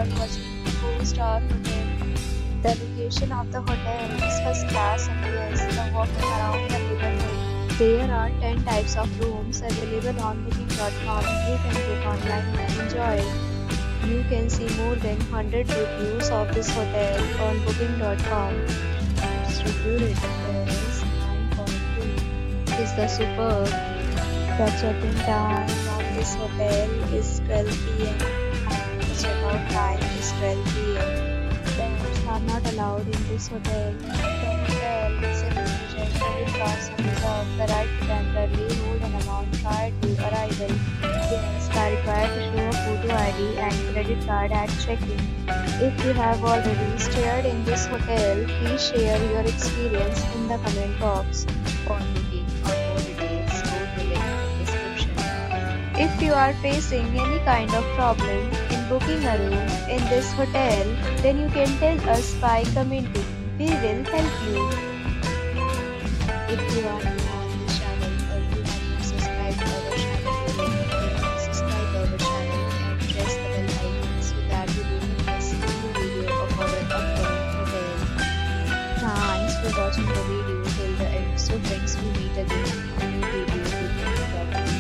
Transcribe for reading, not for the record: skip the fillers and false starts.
are watching a 4-star hotel. The location of the hotel is first class and yes, the walking around the neighborhood. There are 10 types of rooms available on booking.com. You can book online and enjoy it. You can see more than 100 reviews of this hotel on booking.com. Its review rating is 9.2. Is the superb. The check-in time of this hotel is 12 p.m. and the check-out time is 12 p.m. Pets are not allowed in this hotel. The hotel accepts major credit cards and reserves the right to temporarily hold an amount prior to arrival. Guests are required to show a photo ID and credit card at check-in. If you have already stayed in this hotel, please share your experience in the comment box. For booking or more details, go to the link in the description. If you are facing any kind of problem in booking a room in this hotel, then you can tell us by commenting. We will help you. If you are new on this channel or you have not subscribed to our channel yet, then subscribe our channel and press the bell icon so that you do not miss any video of our upcoming hotel. Thanks for watching the video till the end. So friends, we meet again in a new video with new property.